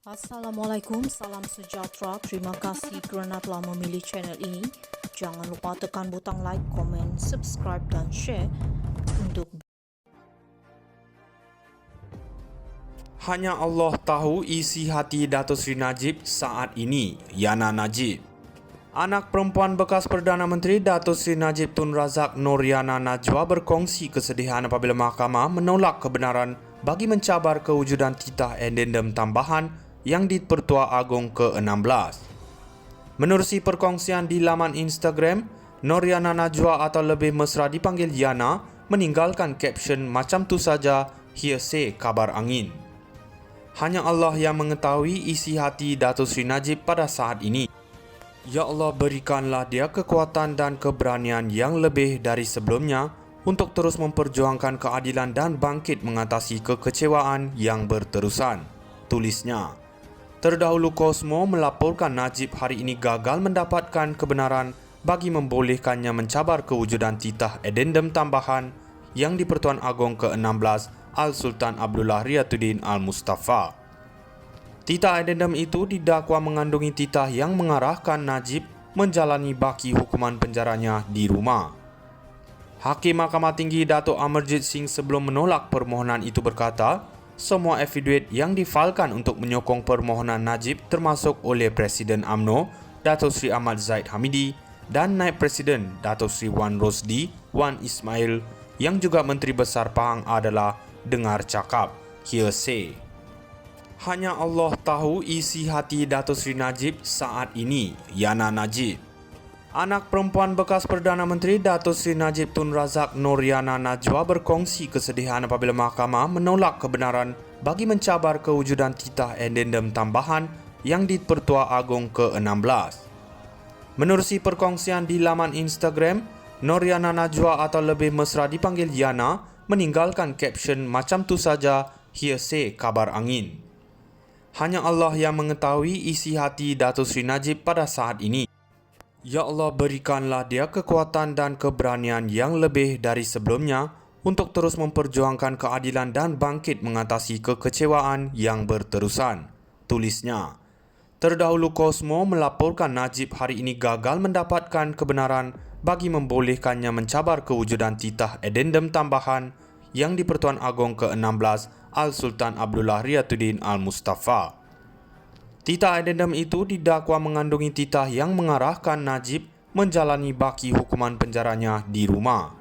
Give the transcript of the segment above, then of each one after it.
Assalamualaikum, salam sejahtera. Terima kasih kerana telah memilih channel ini. Jangan lupa tekan butang like, komen, subscribe dan share untuk Hanya Allah tahu isi hati Datuk Seri Najib saat ini, Yana Najib. Anak perempuan bekas Perdana Menteri Datuk Seri Najib Tun Razak Noriana Najwa berkongsi kesedihan apabila mahkamah menolak kebenaran bagi mencabar kewujudan titah addendum tambahan yang di Pertua Agong ke-16. Menerusi perkongsian di laman Instagram, Noriana Najwa atau lebih mesra dipanggil Yana meninggalkan caption macam tu saja hearsay kabar angin. Hanya Allah yang mengetahui isi hati Datuk Seri Najib pada saat ini. Ya Allah, berikanlah dia kekuatan dan keberanian yang lebih dari sebelumnya untuk terus memperjuangkan keadilan dan bangkit mengatasi kekecewaan yang berterusan, tulisnya. Terdahulu Kosmo melaporkan Najib hari ini gagal mendapatkan kebenaran bagi membolehkannya mencabar kewujudan titah addendum tambahan yang di Pertuan Agong ke-16 Al-Sultan Abdullah Riyatuddin Al-Mustafa. Titah addendum itu didakwa mengandungi titah yang mengarahkan Najib menjalani baki hukuman penjaranya di rumah. Hakim Mahkamah Tinggi Datuk Amarjit Singh sebelum menolak permohonan itu berkata, semua affidavit yang difalkan untuk menyokong permohonan Najib termasuk oleh Presiden UMNO, Datuk Seri Ahmad Zahid Hamidi dan Naib Presiden Datuk Seri Wan Rosdi, Wan Ismail yang juga Menteri Besar Pahang adalah dengar cakap, hearsay. Hanya Allah tahu isi hati Datuk Seri Najib saat ini, Yana Najib. Anak perempuan bekas Perdana Menteri Datuk Seri Najib Tun Razak Noriana Najwa berkongsi kesedihan apabila mahkamah menolak kebenaran bagi mencabar kewujudan titah addendum tambahan yang di Pertua Agong ke-16. Menerusi perkongsian di laman Instagram, Noriana Najwa atau lebih mesra dipanggil Yana meninggalkan caption macam tu saja hearsay kabar angin. Hanya Allah yang mengetahui isi hati Datuk Seri Najib pada saat ini. Ya Allah, berikanlah dia kekuatan dan keberanian yang lebih dari sebelumnya untuk terus memperjuangkan keadilan dan bangkit mengatasi kekecewaan yang berterusan, tulisnya. Terdahulu Kosmo melaporkan Najib hari ini gagal mendapatkan kebenaran bagi membolehkannya mencabar kewujudan titah addendum tambahan yang di Pertuan Agong ke-16 Al-Sultan Abdullah Riyatuddin Al-Mustafa. Titah addendum itu didakwa mengandungi titah yang mengarahkan Najib menjalani baki hukuman penjaranya di rumah.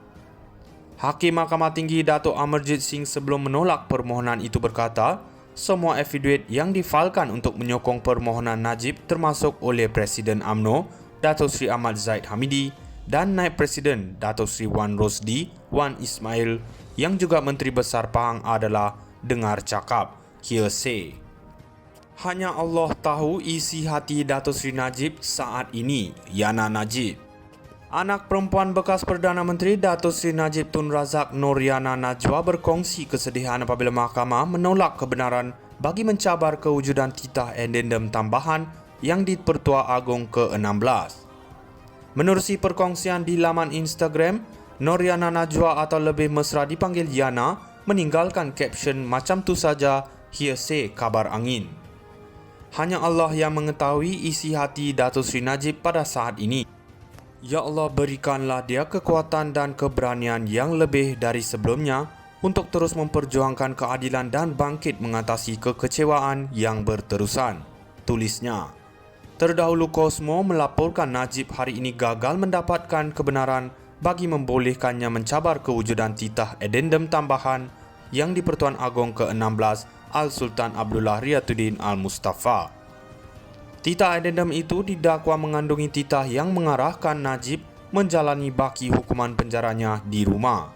Hakim Mahkamah Tinggi Datuk Amarjit Singh sebelum menolak permohonan itu berkata, semua affidavit yang difalkan untuk menyokong permohonan Najib termasuk oleh Presiden UMNO, Datuk Seri Ahmad Zahid Hamidi dan Naib Presiden Datuk Seri Wan Rosdi, Wan Ismail yang juga Menteri Besar Pahang adalah dengar cakap, hearsay. Hanya Allah tahu isi hati Datuk Seri Najib saat ini, Yana Najib. Anak perempuan bekas Perdana Menteri Datuk Seri Najib Tun Razak Noriana Najwa berkongsi kesedihan apabila mahkamah menolak kebenaran bagi mencabar kewujudan titah addendum tambahan yang di Pertua Agong ke-16. Menerusi perkongsian di laman Instagram, Noriana Najwa atau lebih mesra dipanggil Yana meninggalkan caption macam tu saja hearsay kabar angin. Hanya Allah yang mengetahui isi hati Datuk Seri Najib pada saat ini. Ya Allah, berikanlah dia kekuatan dan keberanian yang lebih dari sebelumnya untuk terus memperjuangkan keadilan dan bangkit mengatasi kekecewaan yang berterusan, tulisnya. Terdahulu Kosmo melaporkan Najib hari ini gagal mendapatkan kebenaran bagi membolehkannya mencabar kewujudan titah addendum tambahan yang di Pertuan Agong ke-16 Al-Sultan Abdullah Riyatuddin Al-Mustafa. Titah addendum itu didakwa mengandungi titah yang mengarahkan Najib menjalani baki hukuman penjaranya di rumah.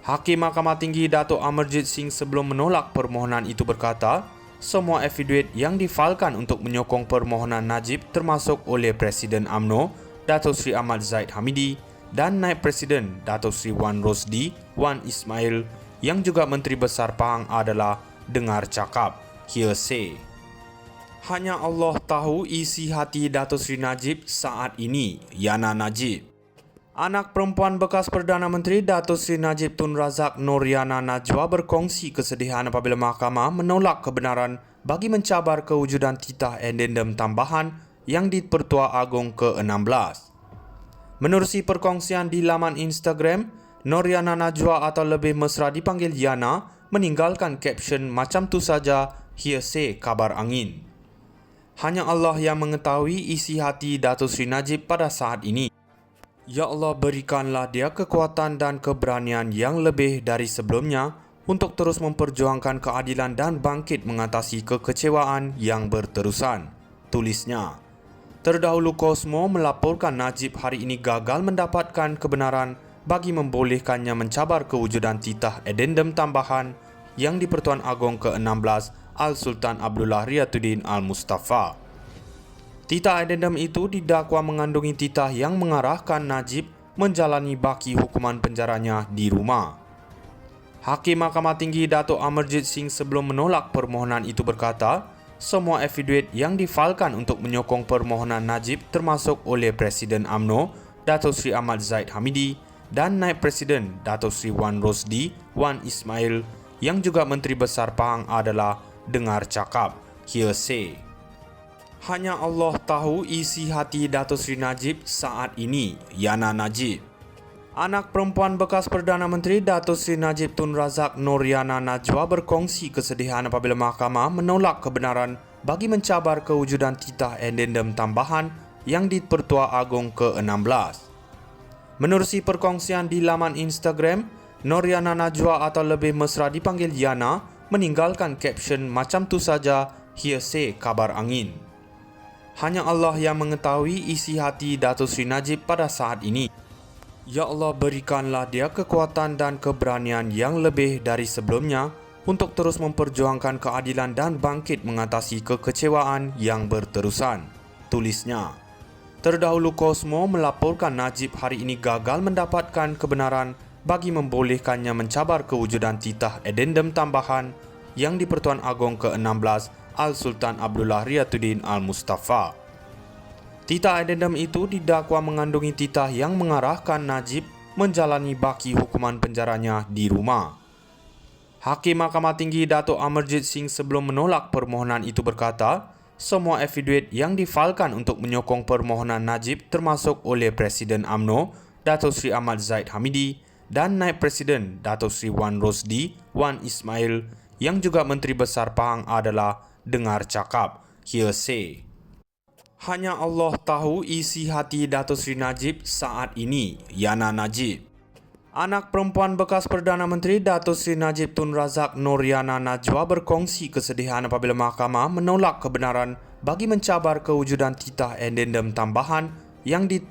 Hakim Mahkamah Tinggi Datuk Amarjit Singh sebelum menolak permohonan itu berkata, semua affidavit yang difalkan untuk menyokong permohonan Najib termasuk oleh Presiden UMNO, Datuk Seri Ahmad Zahid Hamidi dan Naib Presiden Datuk Seri Wan Rosdi, Wan Ismail yang juga Menteri Besar Pahang adalah dengar cakap, hearsay. Hanya Allah tahu isi hati Datuk Seri Najib saat ini, Yana Najib. Anak perempuan bekas Perdana Menteri Datuk Seri Najib Tun Razak Noriana Najwa berkongsi kesedihan apabila mahkamah menolak kebenaran bagi mencabar kewujudan titah addendum tambahan yang di-Pertua Agong ke-16. Menerusi perkongsian di laman Instagram, Noriana Najwa atau lebih mesra dipanggil Yana meninggalkan caption macam tu saja hearsay kabar angin. Hanya Allah yang mengetahui isi hati Datuk Seri Najib pada saat ini. Ya Allah, berikanlah dia kekuatan dan keberanian yang lebih dari sebelumnya untuk terus memperjuangkan keadilan dan bangkit mengatasi kekecewaan yang berterusan, tulisnya. Terdahulu Kosmo melaporkan Najib hari ini gagal mendapatkan kebenaran bagi membolehkannya mencabar kewujudan titah addendum tambahan yang di Pertuan Agong ke-16 Al-Sultan Abdullah Riyatuddin Al-Mustafa. Titah addendum itu didakwa mengandungi titah yang mengarahkan Najib menjalani baki hukuman penjaranya di rumah. Hakim Mahkamah Tinggi Dato' Amarjit Singh sebelum menolak permohonan itu berkata, semua affidavit yang difalkan untuk menyokong permohonan Najib termasuk oleh Presiden UMNO, Dato' Sri Ahmad Zahid Hamidi dan Naib Presiden Dato' Sri Wan Rosdi Wan Ismail yang juga Menteri Besar Pahang adalah dengar cakap, hearsay. Hanya Allah tahu isi hati Datuk Seri Najib saat ini, Yana Najib. Anak perempuan bekas Perdana Menteri Datuk Seri Najib Tun Razak Noriana Najwa berkongsi kesedihan apabila mahkamah menolak kebenaran bagi mencabar kewujudan titah addendum tambahan yang di Pertua Agong ke-16. Menerusi perkongsian di laman Instagram, Noriana Najwa atau lebih mesra dipanggil Yana meninggalkan caption macam tu saja hearsay kabar angin. Hanya Allah yang mengetahui isi hati Datuk Seri Najib pada saat ini. Ya Allah, berikanlah dia kekuatan dan keberanian yang lebih dari sebelumnya untuk terus memperjuangkan keadilan dan bangkit mengatasi kekecewaan yang berterusan, tulisnya. Terdahulu Kosmo melaporkan Najib hari ini gagal mendapatkan kebenaran bagi membolehkannya mencabar kewujudan titah addendum tambahan yang di Pertuan Agong ke-16 Al-Sultan Abdullah Riyatuddin Al-Mustafa. Titah addendum itu didakwa mengandungi titah yang mengarahkan Najib menjalani baki hukuman penjaranya di rumah. Hakim Mahkamah Tinggi Dato' Amarjit Singh sebelum menolak permohonan itu berkata, semua affidavit yang difalkan untuk menyokong permohonan Najib termasuk oleh Presiden UMNO, Dato' Sri Ahmad Zahid Hamidi dan Naib Presiden Dato' Sri Wan Rosdi Wan Ismail yang juga Menteri Besar Pahang adalah dengar cakap, hearsay. Hanya Allah tahu isi hati Datuk Seri Najib saat ini, Yana Najib. Anak perempuan bekas Perdana Menteri Datuk Seri Najib Tun Razak Noriana Najwa berkongsi kesedihan apabila mahkamah menolak kebenaran bagi mencabar kewujudan titah addendum tambahan yang di